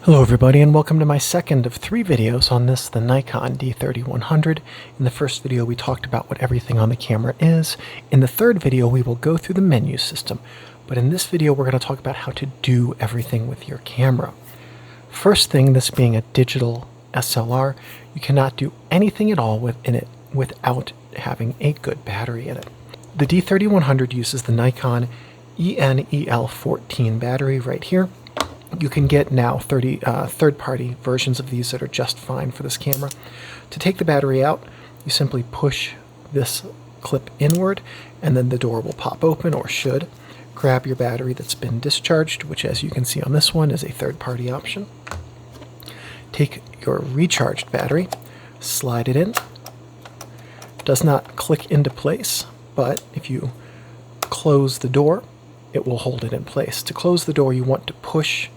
Hello everybody, and welcome to my second of 3 videos on this, the Nikon D3100. In the first video we talked about what everything on the camera is. In the third video we will go through the menu system, but in this video we're going to talk about how to do everything with your camera. First thing, this being a digital SLR, you cannot do anything at all within it without having a good battery in it. The D3100 uses the Nikon ENEL14 battery right here. You can get now third-party versions of these that are just fine for this camera. To take the battery out, you simply push this clip inward, and then the door will pop open, or should. Grab your battery that's been discharged, which as you can see on this one is a third-party option. Take your recharged battery, slide it in. Does not click into place, but if you close the door, it will hold it in place. To close the door, you want to push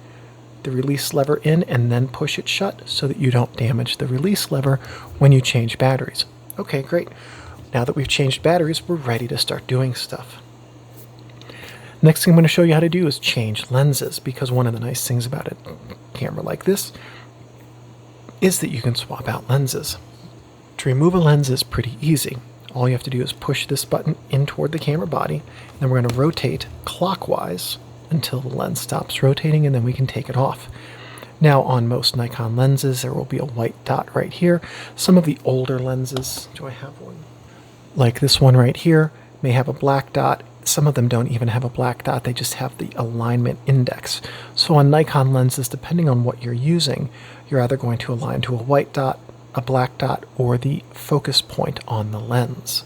the release lever in and then push it shut so that you don't damage the release lever when you change batteries. Okay, great. Now that we've changed batteries, we're ready to start doing stuff. Next thing I'm going to show you how to do is change lenses, because one of the nice things about a camera like this is that you can swap out lenses. To remove a lens is pretty easy. All you have to do is push this button in toward the camera body, and then we're going to rotate clockwise until the lens stops rotating, and then we can take it off. Now on most Nikon lenses there will be a white dot right here. Some of the older lenses, do I have one? Like this one right here, may have a black dot. Some of them don't even have a black dot, they just have the alignment index. So on Nikon lenses, depending on what you're using, you're either going to align to a white dot, a black dot, or the focus point on the lens.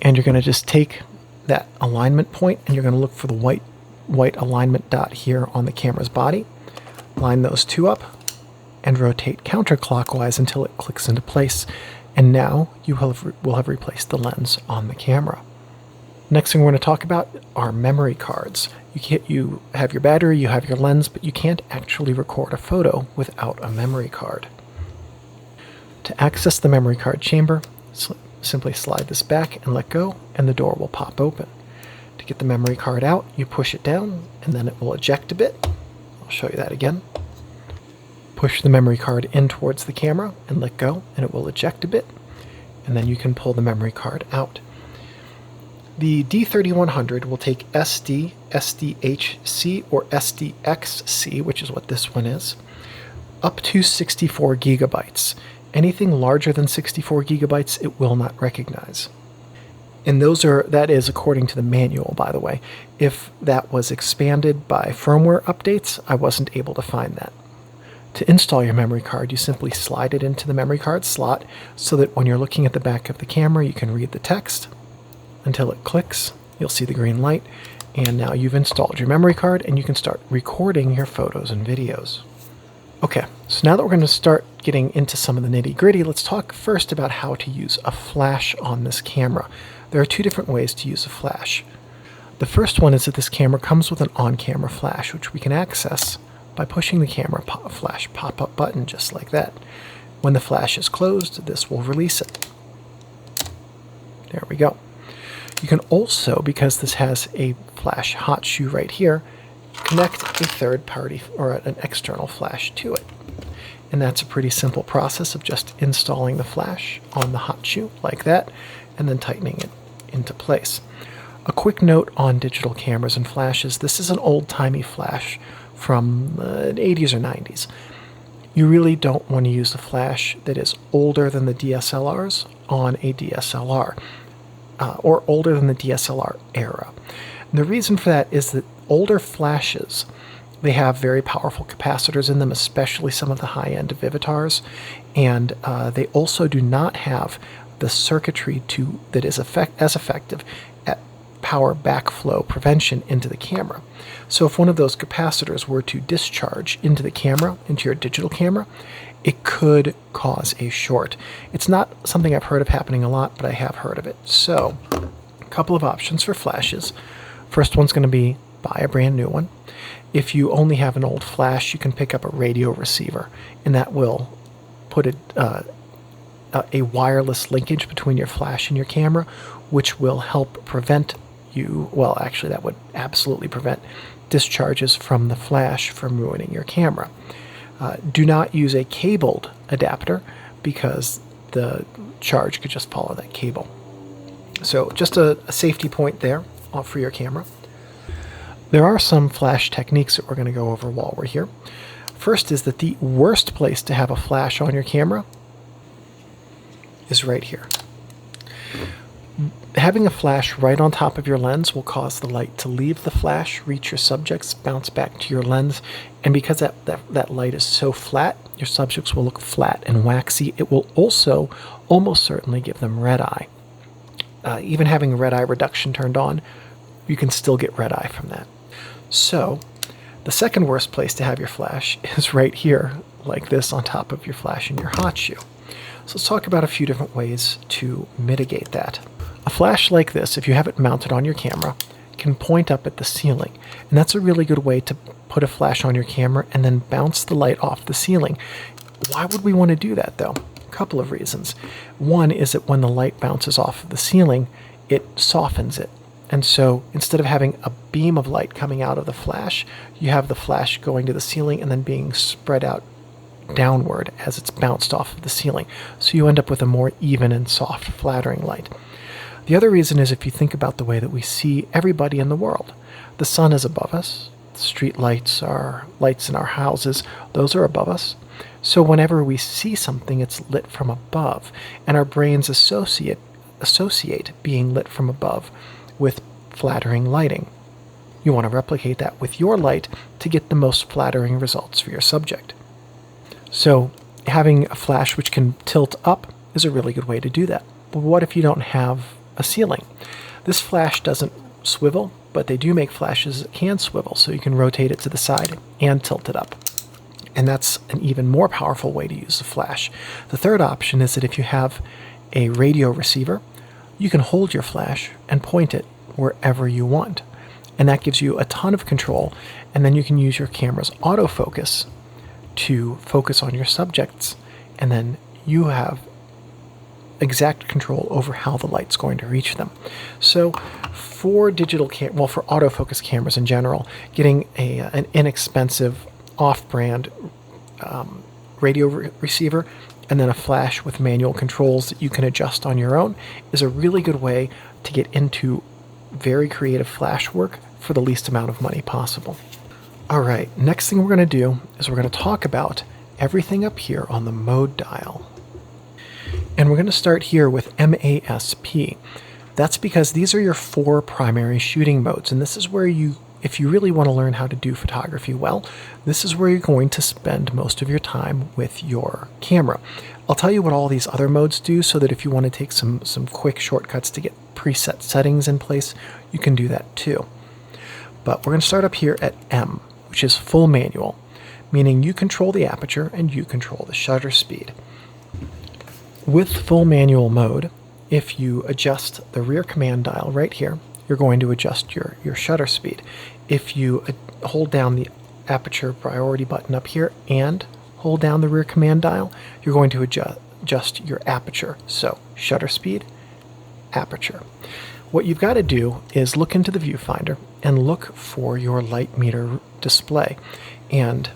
And you're going to just take that alignment point and you're going to look for the white alignment dot here on the camera's body. Line those two up and rotate counterclockwise until it clicks into place. And now you will have replaced the lens on the camera. Next thing we're going to talk about are memory cards. You have your battery, you have your lens, but you can't actually record a photo without a memory card. To access the memory card chamber, simply slide this back and let go, and the door will pop open. To get the memory card out, you push it down, and then it will eject a bit. I'll show you that again. Push the memory card in towards the camera and let go, and it will eject a bit, and then you can pull the memory card out. The D3100 will take SD, SDHC, or SDXC, which is what this one is, up to 64 gigabytes. Anything larger than 64 gigabytes, it will not recognize. And that is according to the manual, by the way. If that was expanded by firmware updates, I wasn't able to find that. To install your memory card, you simply slide it into the memory card slot so that when you're looking at the back of the camera, you can read the text. Until it clicks, you'll see the green light, and now you've installed your memory card and you can start recording your photos and videos. Okay, so now that we're going to start getting into some of the nitty-gritty, let's talk first about how to use a flash on this camera. There are 2 different ways to use a flash. The first one is that this camera comes with an on-camera flash, which we can access by pushing the camera flash pop-up button just like that. When the flash is closed, this will release it. There we go. You can also, because this has a flash hot shoe right here, connect a third party or an external flash to it. And that's a pretty simple process of just installing the flash on the hot shoe like that, and then tightening it into place. A quick note on digital cameras and flashes: this is an old-timey flash from the 80s or 90s. You really don't want to use a flash that is older than the DSLRs on a DSLR. Or older than the DSLR era. And the reason for that is that older flashes, they have very powerful capacitors in them, especially some of the high-end Vivitars, and they also do not have the circuitry that is as effective at power backflow prevention into the camera. So if one of those capacitors were to discharge into the camera, into your digital camera, it could cause a short. It's not something I've heard of happening a lot, but I have heard of it. So, a couple of options for flashes. First one's going to be buy a brand new one. If you only have an old flash, you can pick up a radio receiver, and that will put a wireless linkage between your flash and your camera, which will help prevent you, well, actually that would absolutely prevent discharges from the flash from ruining your camera. Do not use a cabled adapter because the charge could just follow that cable. So just a safety point there for your camera. There are some flash techniques that we're going to go over while we're here. First is that the worst place to have a flash on your camera is right here. Having a flash right on top of your lens will cause the light to leave the flash, reach your subjects, bounce back to your lens, and because that light is so flat, your subjects will look flat and waxy. It will also almost certainly give them red eye. Even having red eye reduction turned on, you can still get red eye from that. So the second worst place to have your flash is right here, like this, on top of your flash in your hot shoe. So let's talk about a few different ways to mitigate that. A flash like this, if you have it mounted on your camera, can point up at the ceiling, and that's a really good way to put a flash on your camera and then bounce the light off the ceiling. Why would we want to do that though? A couple of reasons. One is that when the light bounces off of the ceiling, it softens it. And so instead of having a beam of light coming out of the flash, you have the flash going to the ceiling and then being spread out downward as it's bounced off of the ceiling. So you end up with a more even and soft, flattering light. The other reason is if you think about the way that we see everybody in the world. The sun is above us. The street lights are lights in our houses. Those are above us. So whenever we see something, it's lit from above, and our brains associate being lit from above with flattering lighting. You want to replicate that with your light to get the most flattering results for your subject. So having a flash which can tilt up is a really good way to do that. But what if you don't have a ceiling? This flash doesn't swivel, but they do make flashes that can swivel, so you can rotate it to the side and tilt it up. And that's an even more powerful way to use the flash. The third option is that if you have a radio receiver, you can hold your flash and point it wherever you want. And that gives you a ton of control, and then you can use your camera's autofocus to focus on your subjects, and then you have exact control over how the light's going to reach them. So for for autofocus cameras in general, getting an inexpensive off-brand radio receiver and then a flash with manual controls that you can adjust on your own is a really good way to get into very creative flash work for the least amount of money possible. All right, next thing we're going to do is we're going to talk about everything up here on the mode dial. And we're going to start here with MASP. That's because these are your 4 primary shooting modes, and this is where if you really want to learn how to do photography well, this is where you're going to spend most of your time with your camera. I'll tell you what all these other modes do so that if you want to take some quick shortcuts to get preset settings in place, you can do that too. But we're going to start up here at M, which is full manual, meaning you control the aperture and you control the shutter speed. With full manual mode, if you adjust the rear command dial right here, you're going to adjust your shutter speed. If you hold down the aperture priority button up here and hold down the rear command dial, you're going to adjust your aperture. So shutter speed, aperture. What you've got to do is look into the viewfinder and look for your light meter display. And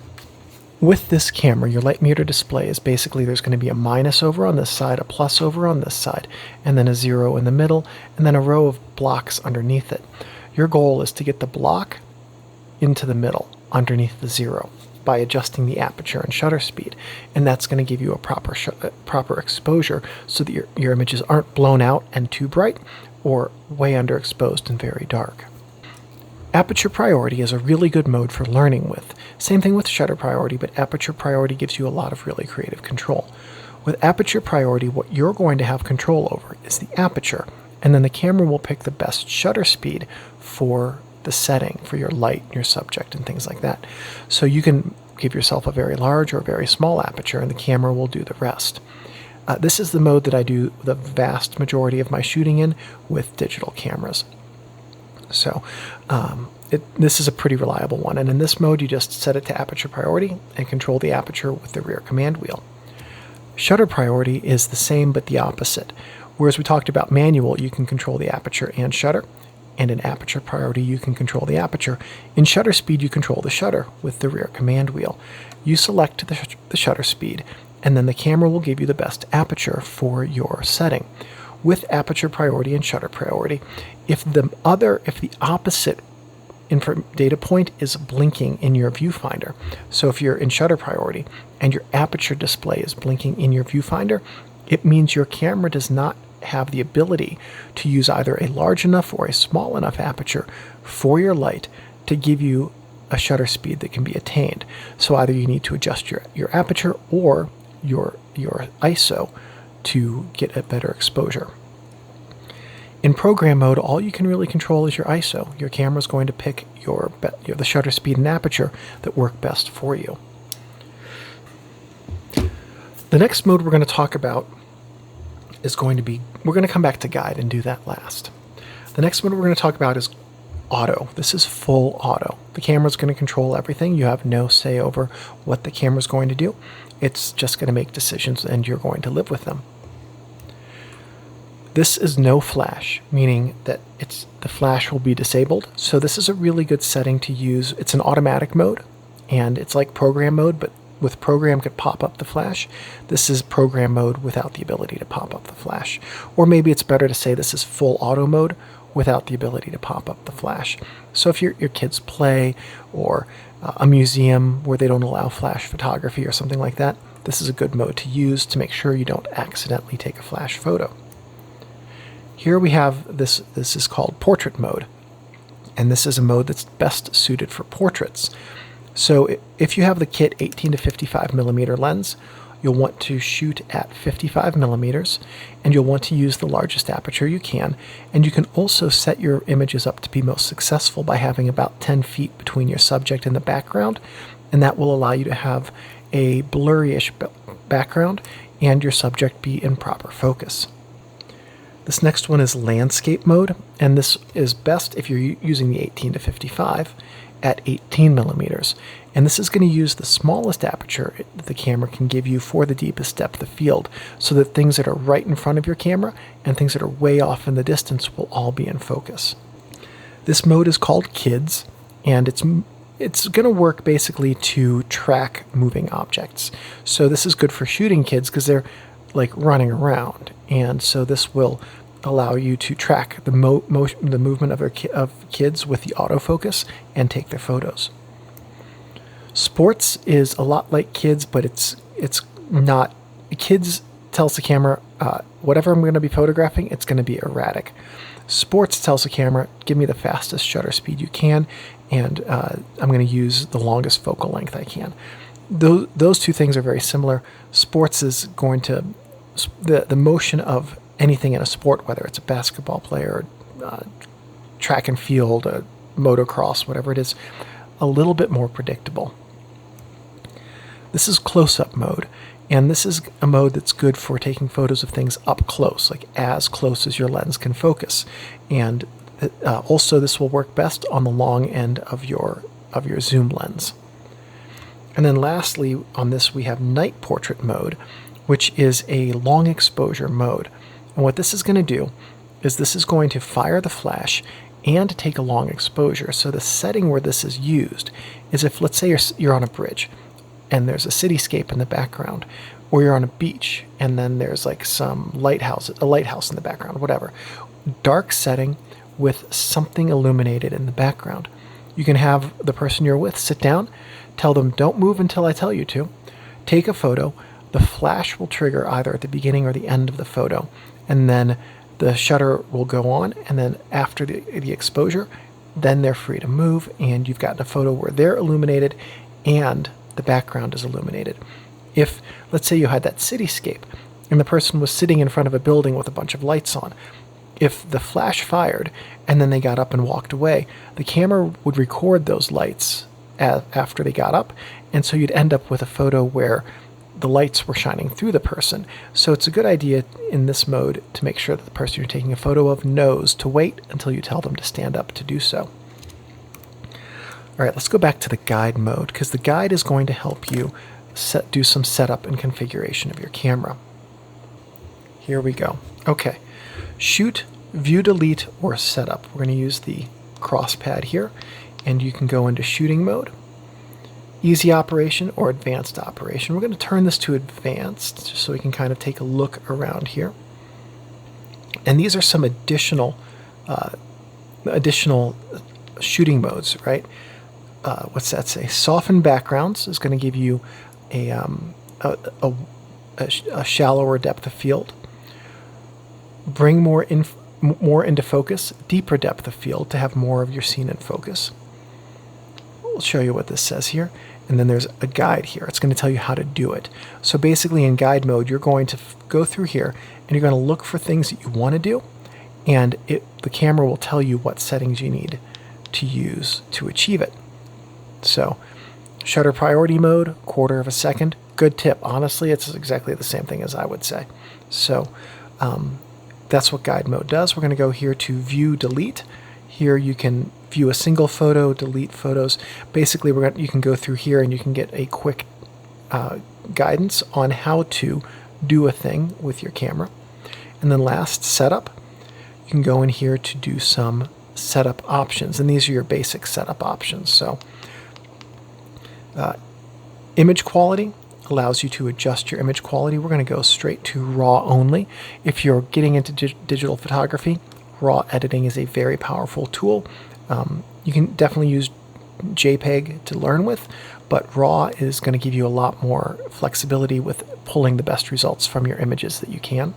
with this camera, your light meter display is basically there's going to be a minus over on this side, a plus over on this side, and then a 0 in the middle, and then a row of blocks underneath it. Your goal is to get the block into the middle underneath the 0 by adjusting the aperture and shutter speed, and that's going to give you a proper exposure so that your images aren't blown out and too bright or way underexposed and very dark. Aperture priority is a really good mode for learning with. Same thing with shutter priority, but aperture priority gives you a lot of really creative control. With aperture priority, what you're going to have control over is the aperture, and then the camera will pick the best shutter speed for the setting, for your light, your subject, and things like that. So you can give yourself a very large or a very small aperture, and the camera will do the rest. This is the mode that I do the vast majority of my shooting in with digital cameras. So this is a pretty reliable one, and in this mode you just set it to aperture priority and control the aperture with the rear command wheel. Shutter priority is the same but the opposite. Whereas we talked about manual, you can control the aperture and shutter. and in aperture priority you can control the aperture. In shutter speed you control the shutter with the rear command wheel. You select the shutter speed, and then the camera will give you the best aperture for your setting. With aperture priority and shutter priority, if the opposite data point is blinking in your viewfinder, so if you're in shutter priority and your aperture display is blinking in your viewfinder, it means your camera does not have the ability to use either a large enough or a small enough aperture for your light to give you a shutter speed that can be attained. So either you need to adjust your aperture or your ISO to get a better exposure. In program mode, all you can really control is your ISO. Your camera's going to pick the shutter speed and aperture that work best for you. The next mode we're going to talk about is going to be, we're going to come back to guide and do that last. The next one we're going to talk about is auto. This is full auto. The camera's going to control everything. You have no say over what the camera's going to do. It's just going to make decisions and you're going to live with them. This is no flash, meaning that the flash will be disabled. So this is a really good setting to use. It's an automatic mode, and it's like program mode, but with program could pop up the flash. This is program mode without the ability to pop up the flash. Or maybe it's better to say this is full auto mode without the ability to pop up the flash. So if your kids play, or a museum where they don't allow flash photography or something like that, this is a good mode to use to make sure you don't accidentally take a flash photo. Here we have this is called portrait mode, and this is a mode that's best suited for portraits. So if you have the kit 18 to 55 millimeter lens, you'll want to shoot at 55 millimeters, and you'll want to use the largest aperture you can. And you can also set your images up to be most successful by having about 10 feet between your subject and the background, and that will allow you to have a blurry-ish background and your subject be in proper focus. This next one is landscape mode, and this is best if you're using the 18 to 55 at 18 millimeters. And this is going to use the smallest aperture the camera can give you for the deepest depth of field, so that things that are right in front of your camera and things that are way off in the distance will all be in focus. This mode is called Kids, and it's going to work basically to track moving objects. So this is good for shooting kids because they're like running around, and so this will allow you to track the movement of kids with the autofocus and take their photos. Sports is a lot like Kids, but it's not. Kids tells the camera whatever I'm going to be photographing, it's going to be erratic. Sports tells the camera, give me the fastest shutter speed you can, and I'm going to use the longest focal length I can. Those two things are very similar. Sports is going to the motion of anything in a sport, whether it's a basketball player, track and field, motocross, whatever it is, a little bit more predictable. This is close-up mode, and this is a mode that's good for taking photos of things up close, like as close as your lens can focus. And also this will work best on the long end of your zoom lens. And then lastly, on this we have night portrait mode, which is a long exposure mode. And what this is going to do is this is going to fire the flash and take a long exposure. So the setting where this is used is if, let's say you're on a bridge and there's a cityscape in the background, or you're on a beach and then there's like a lighthouse in the background, whatever. Dark setting with something illuminated in the background. You can have the person you're with sit down, tell them don't move until I tell you to, take a photo. The flash will trigger either at the beginning or the end of the photo, and then the shutter will go on, and then after the exposure, then they're free to move, and you've gotten a photo where they're illuminated and the background is illuminated. If, let's say you had that cityscape and the person was sitting in front of a building with a bunch of lights on, if the flash fired and then they got up and walked away, the camera would record those lights after they got up, and so you'd end up with a photo where the lights were shining through the person. So it's a good idea in this mode to make sure that the person you're taking a photo of knows to wait until you tell them to stand up to do so. All right, let's go back to the guide mode, because the guide is going to help you do some setup and configuration of your camera. Here we go. Okay, shoot View, delete, or setup. We're going to use the cross pad here, and you can go into shooting mode, easy operation, or advanced operation. We're going to turn this to advanced just so we can kind of take a look around here. And these are some additional shooting modes, right? What's that say? Soften backgrounds is going to give you a shallower depth of field. Bring more into focus, deeper depth of field to have more of your scene in focus. We'll show you what this says here. And then there's a guide here. It's going to tell you how to do it. So basically in guide mode, you're going to go through here and you're going to look for things that you want to do. And the camera will tell you what settings you need to use to achieve it. So shutter priority mode, 1/4 of a second. Good tip. Honestly, it's exactly the same thing as I would say. So that's what guide mode does. We're going to go here to view, delete. Here you can view a single photo, delete photos. Basically, you can go through here and you can get a quick guidance on how to do a thing with your camera. And then last, setup. You can go in here to do some setup options, and these are your basic setup options. So image quality allows you to adjust your image quality. We're going to go straight to RAW only. If you're getting into digital photography, RAW editing is a very powerful tool. You can definitely use JPEG to learn with, but RAW is going to give you a lot more flexibility with pulling the best results from your images that you can.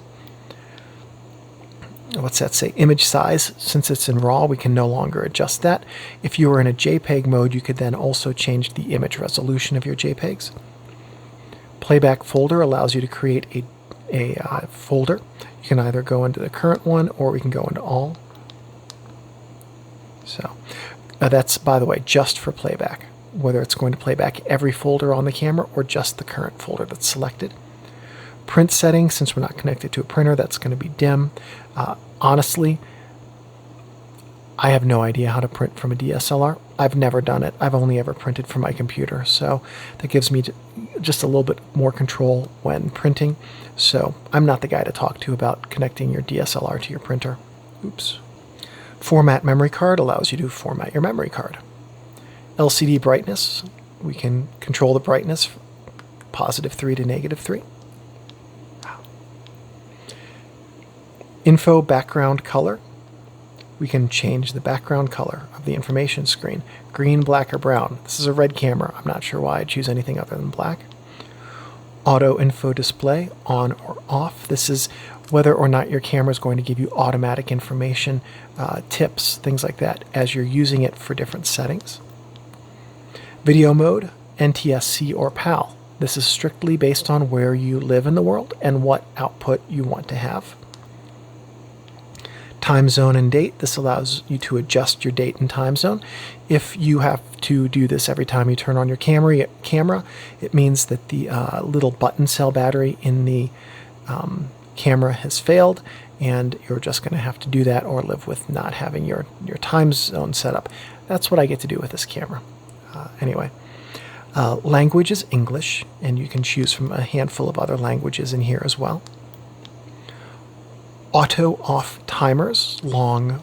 What's that say? Image size. Since it's in RAW, we can no longer adjust that. If you were in a JPEG mode, you could then also change the image resolution of your JPEGs. Playback folder allows you to create a folder. You can either go into the current one or we can go into all. So that's, by the way, just for playback, whether it's going to play back every folder on the camera or just the current folder that's selected. Print settings, since we're not connected to a printer, that's going to be dim. Honestly, I have no idea how to print from a DSLR. I've never done it. I've only ever printed from my computer, so that gives me just a little bit more control when printing. So I'm not the guy to talk to about connecting your DSLR to your printer. Oops. Format memory card allows you to format your memory card. LCD brightness, we can control the brightness, +3 to -3. Info background color. We can change the background color of the information screen. Green, black, or brown. This is a red camera. I'm not sure why I'd choose anything other than black. Auto info display, on or off. This is whether or not your camera is going to give you automatic information, tips, things like that, as you're using it for different settings. Video mode, NTSC or PAL. This is strictly based on where you live in the world and what output you want to have. Time zone and date. This allows you to adjust your date and time zone. If you have to do this every time you turn on your camera, it means that the little button cell battery in the camera has failed, and you're just going to have to do that or live with not having your time zone set up. That's what I get to do with this camera. Anyway, language is English, and you can choose from a handful of other languages in here as well. Auto off timers, long,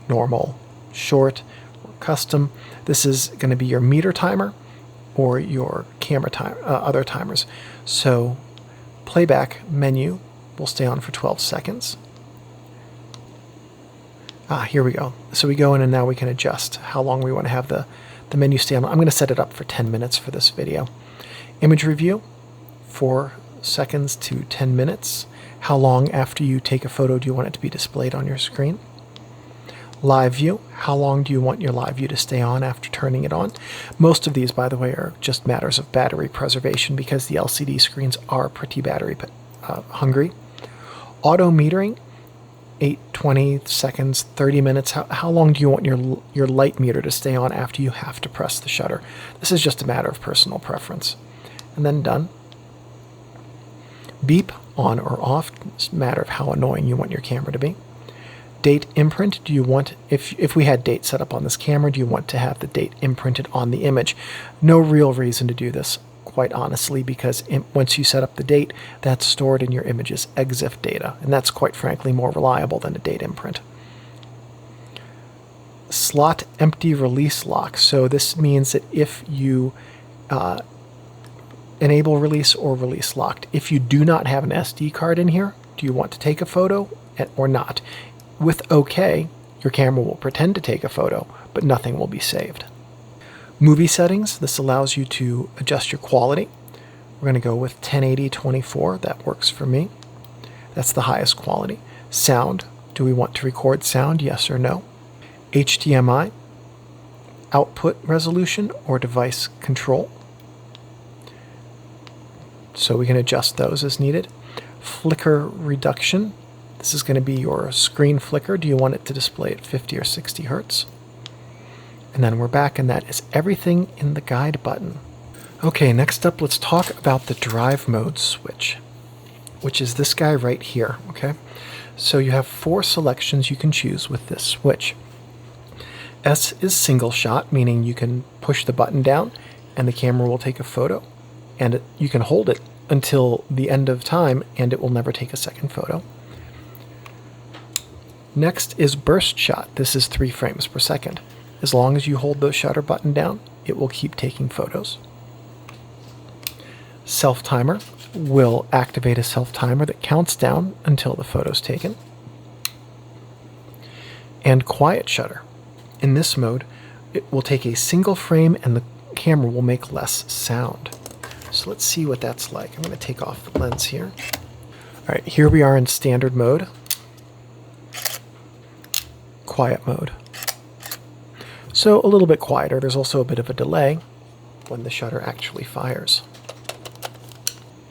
normal, short, or custom. This is going to be your meter timer or your camera time, other timers. So playback menu will stay on for 12 seconds. Here we go. So we go in and now we can adjust how long we want to have the menu stay on. I'm going to set it up for 10 minutes for this video. Image review, 4 seconds to 10 minutes. How long after you take a photo do you want it to be displayed on your screen? Live view, how long do you want your live view to stay on after turning it on? Most of these, by the way, are just matters of battery preservation because the LCD screens are pretty battery hungry. Auto metering, 8, 20 seconds, 30 minutes. How long do you want your light meter to stay on after you have to press the shutter? This is just a matter of personal preference. And then done. Beep, on or off. It's a matter of how annoying you want your camera to be. Date imprint. Do you want, if we had date set up on this camera, do you want to have the date imprinted on the image? No real reason to do this. quite honestly, because once you set up the date, that's stored in your image's EXIF data, and that's quite frankly more reliable than a date imprint. Slot empty release lock. So this means that if you enable release or release locked, if you do not have an SD card in here, do you want to take a photo or not? With OK, your camera will pretend to take a photo, but nothing will be saved. Movie settings. This allows you to adjust your quality. We're going to go with 1080-24. That works for me. That's the highest quality. Sound. Do we want to record sound? Yes or no? HDMI, output resolution, or device control. So we can adjust those as needed. Flicker reduction. This is going to be your screen flicker. Do you want it to display at 50 or 60 hertz? And then we're back, and that is everything in the guide button. Okay, next up, let's talk about the drive mode switch, which is this guy right here, okay? So you have 4 selections you can choose with this switch. S is single shot, meaning you can push the button down and the camera will take a photo, and you can hold it until the end of time and it will never take a second photo. Next is burst shot. This is 3 frames per second. As long as you hold the shutter button down, it will keep taking photos. Self timer will activate a self timer that counts down until the photo is taken. And quiet shutter. In this mode, it will take a single frame and the camera will make less sound. So let's see what that's like. I'm going to take off the lens here. All right, here we are in standard mode. Quiet mode. So a little bit quieter. There's also a bit of a delay when the shutter actually fires.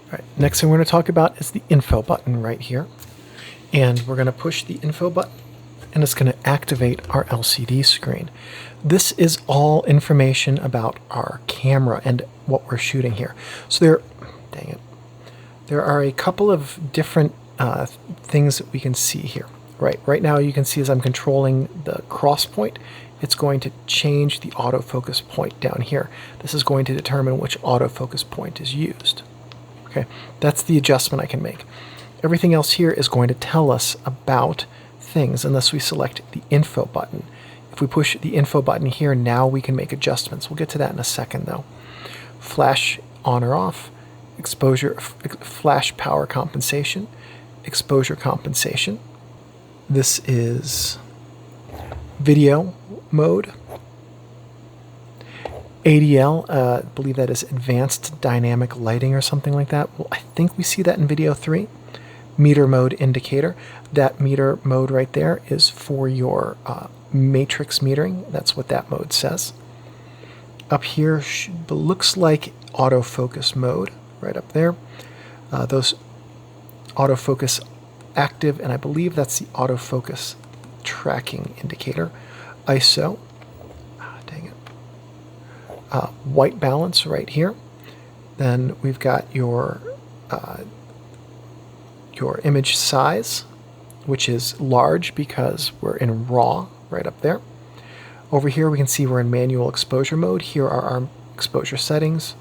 All right, next thing we're going to talk about is the info button right here. And we're going to push the info button, and it's going to activate our LCD screen. This is all information about our camera and what we're shooting here. So there are a couple of different things that we can see here. Right now you can see as I'm controlling the cross point, it's going to change the autofocus point down here. This is going to determine which autofocus point is used. Okay, that's the adjustment I can make. Everything else here is going to tell us about things unless we select the info button. If we push the info button here, now we can make adjustments. We'll get to that in a second though. Flash on or off, exposure, flash power compensation, exposure compensation. This is video mode. ADL, I believe that is advanced dynamic lighting or something like that. Well, I think we see that in video 3. Meter mode indicator. That meter mode right there is for your matrix metering. That's what that mode says. Up here looks like autofocus mode right up there. Those autofocus active, and I believe that's the autofocus tracking indicator. ISO. Dang it. White balance right here. Then we've got your image size, which is large because we're in RAW right up there. Over here we can see we're in manual exposure mode. Here are our exposure settings.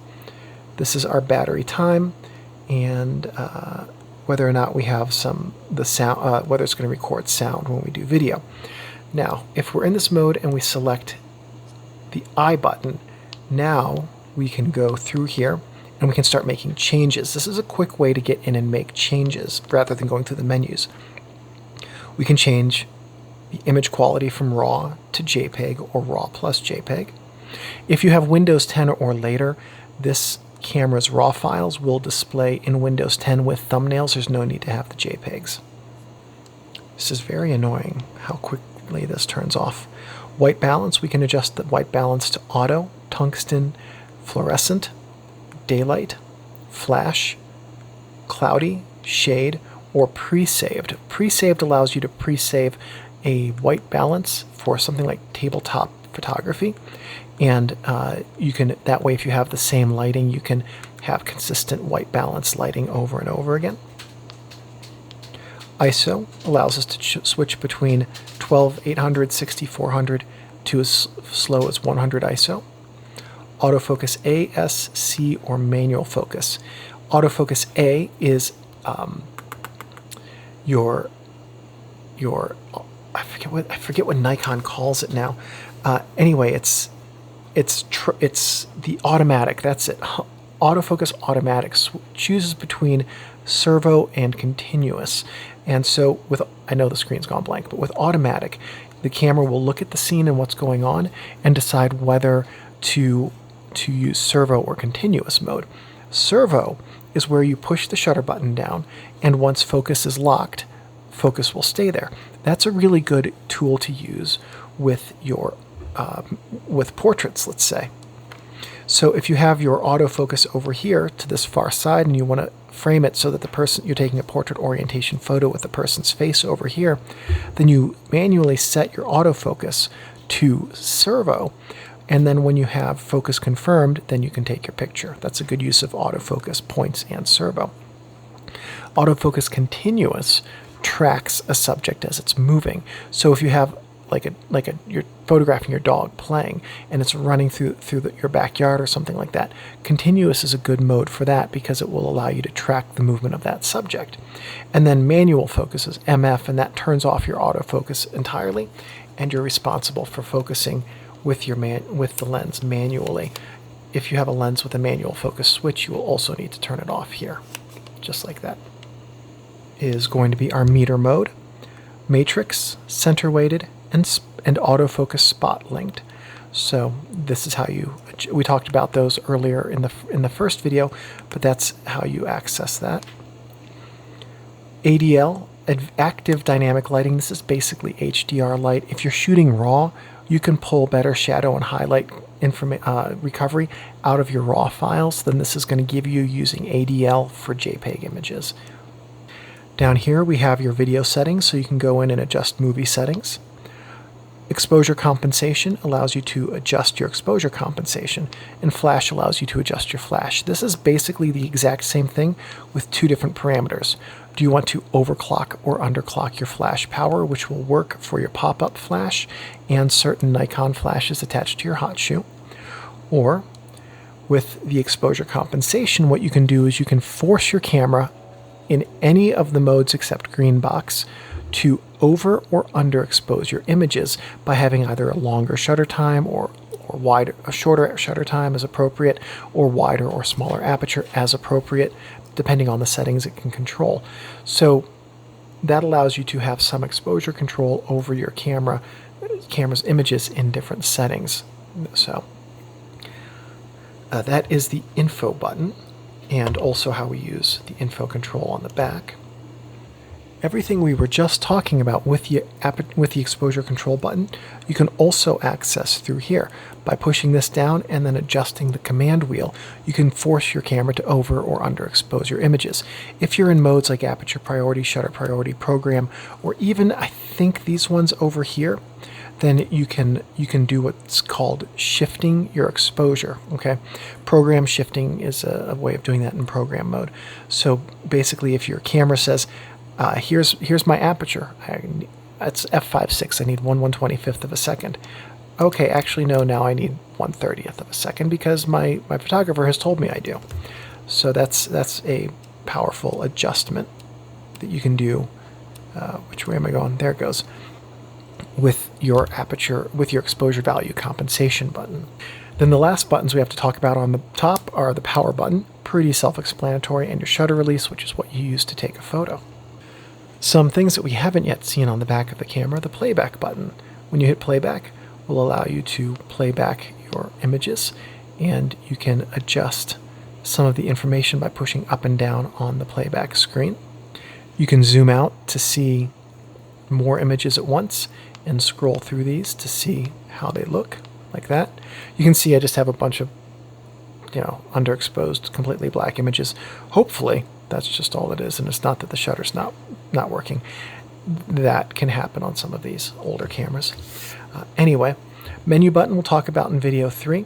This is our battery time, and whether or not we have the sound, whether it's going to record sound when we do video. Now, if we're in this mode and we select the I button, now we can go through here and we can start making changes. This is a quick way to get in and make changes rather than going through the menus. We can change the image quality from RAW to JPEG or RAW plus JPEG. If you have Windows 10 or later, this camera's RAW files will display in Windows 10 with thumbnails. There's no need to have the JPEGs. This is very annoying how quickly this turns off. White balance, we can adjust the white balance to auto, tungsten, fluorescent, daylight, flash, cloudy, shade, or pre-saved. Pre-saved allows you to pre-save a white balance for something like tabletop photography, and you can, that way if you have the same lighting, you can have consistent white balance lighting over and over again. ISO allows us to switch between 12, 800, 6400 to as slow as 100 ISO. autofocus A, S, C, or manual focus. Autofocus A is your I forget what Nikon calls it now. Anyway, it's the automatic. That's it. Autofocus automatic chooses between servo and continuous. And so I know the screen's gone blank, but with automatic, the camera will look at the scene and what's going on and decide whether to use servo or continuous mode. Servo is where you push the shutter button down, and once focus is locked, focus will stay there. That's a really good tool to use with your with portraits, let's say. So if you have your autofocus over here to this far side and you want to frame it so that you're taking a portrait orientation photo with the person's face over here, then you manually set your autofocus to servo, and then when you have focus confirmed, then you can take your picture. That's a good use of autofocus points and servo. Autofocus continuous tracks a subject as it's moving. So if you have you're photographing your dog playing and it's running through your backyard or something like that, continuous is a good mode for that because it will allow you to track the movement of that subject. And then manual focus is MF, and that turns off your autofocus entirely, and you're responsible for focusing with the lens manually. If you have a lens with a manual focus switch, you will also need to turn it off here, just like that. Is going to be our meter mode, matrix, center weighted, and autofocus spot linked. So this is how we talked about those earlier in the first video, but that's how you access that. ADL, active dynamic lighting. This is basically HDR light. If you're shooting RAW, you can pull better shadow and highlight recovery out of your RAW files than this is going to give you using ADL for JPEG images. Down here we have your video settings, so you can go in and adjust movie settings. Exposure compensation allows you to adjust your exposure compensation, and flash allows you to adjust your flash. This is basically the exact same thing with two different parameters. Do you want to overclock or underclock your flash power, which will work for your pop-up flash and certain Nikon flashes attached to your hot shoe? Or with the exposure compensation, what you can do is you can force your camera in any of the modes except green box to over or underexpose your images by having either a longer shutter time or a shorter shutter time as appropriate, or wider or smaller aperture as appropriate, depending on the settings it can control. So that allows you to have some exposure control over your camera's images in different settings. So that is the info button, and also how we use the info control on the back. Everything we were just talking about with the exposure control button, you can also access through here. By pushing this down and then adjusting the command wheel, you can force your camera to over or underexpose your images. If you're in modes like aperture priority, shutter priority, program, or even I think these ones over here, then you can do what's called shifting your exposure. Okay, program shifting is a way of doing that in program mode. So basically, if your camera says, here's my aperture, it's f/5.6, I need 1/125th of a second. Okay, actually no, now I need 1/30th of a second because my photographer has told me I do. So that's a powerful adjustment that you can do. Which way am I going? There it goes. With your aperture, with your exposure value compensation button. Then the last buttons we have to talk about on the top are the power button, pretty self-explanatory, and your shutter release, which is what you use to take a photo. Some things that we haven't yet seen on the back of the camera, the playback button. When you hit playback, will allow you to play back your images, and you can adjust some of the information by pushing up and down on the playback screen. You can zoom out to see more images at once and scroll through these to see how they look, like that. You can see I just have a bunch of underexposed, completely black images. Hopefully that's just all it is, and it's not that the shutter's not working. That can happen on some of these older cameras. Anyway, menu button we'll talk about in video 3.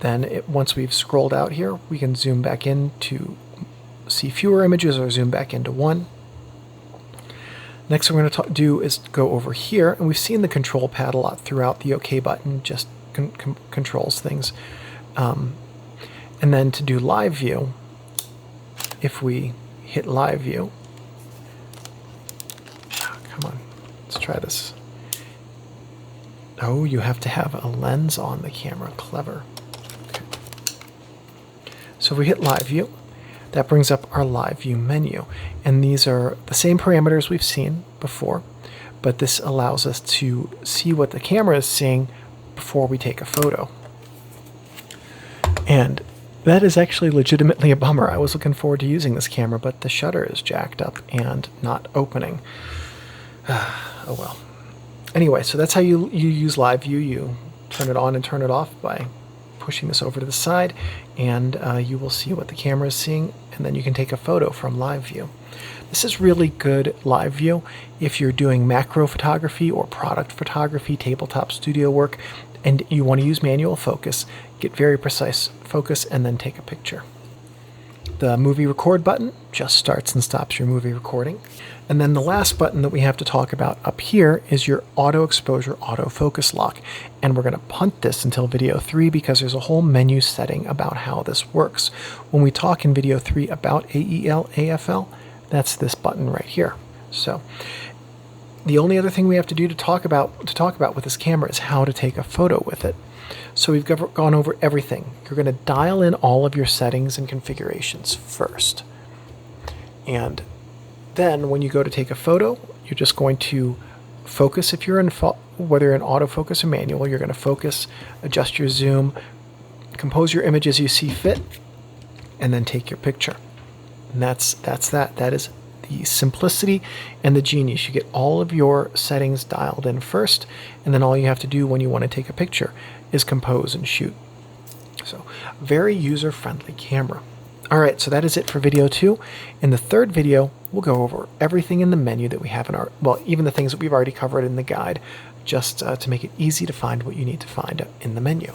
Then once we've scrolled out here, we can zoom back in to see fewer images or zoom back into one. Next, what we're going to do is go over here, and we've seen the control pad a lot throughout. The OK button just controls things. And then to do live view, if we hit live view, come on, let's try this. Oh, you have to have a lens on the camera. Clever. Okay. So if we hit live view, that brings up our live view menu. And these are the same parameters we've seen before, but this allows us to see what the camera is seeing before we take a photo. And that is actually legitimately a bummer. I was looking forward to using this camera, but the shutter is jacked up and not opening. Oh well. Anyway, so that's how you use live view. You turn it on and turn it off by pushing this over to the side, and you will see what the camera is seeing, and then you can take a photo from live view. This is really good live view if you're doing macro photography or product photography, tabletop studio work, and you want to use manual focus, get very precise focus, and then take a picture. The movie record button just starts and stops your movie recording. And then the last button that we have to talk about up here is your auto exposure autofocus lock. And we're going to punt this until video 3 because there's a whole menu setting about how this works. When we talk in video 3 about AEL, AFL, that's this button right here. So the only other thing we have to do to talk about with this camera is how to take a photo with it. So we've gone over everything. You're going to dial in all of your settings and configurations first. And then when you go to take a photo, you're just going to focus. If you're in, whether you're in autofocus or manual, you're going to focus, adjust your zoom, compose your image as you see fit, and then take your picture. And that's that. That is the simplicity and the genius. You get all of your settings dialed in first, and then all you have to do when you want to take a picture is compose and shoot. So, very user-friendly camera. All right, so that is it for video 2. In the third video, we'll go over everything in the menu that we have in our, well, even the things that we've already covered in the guide, just to make it easy to find what you need to find in the menu.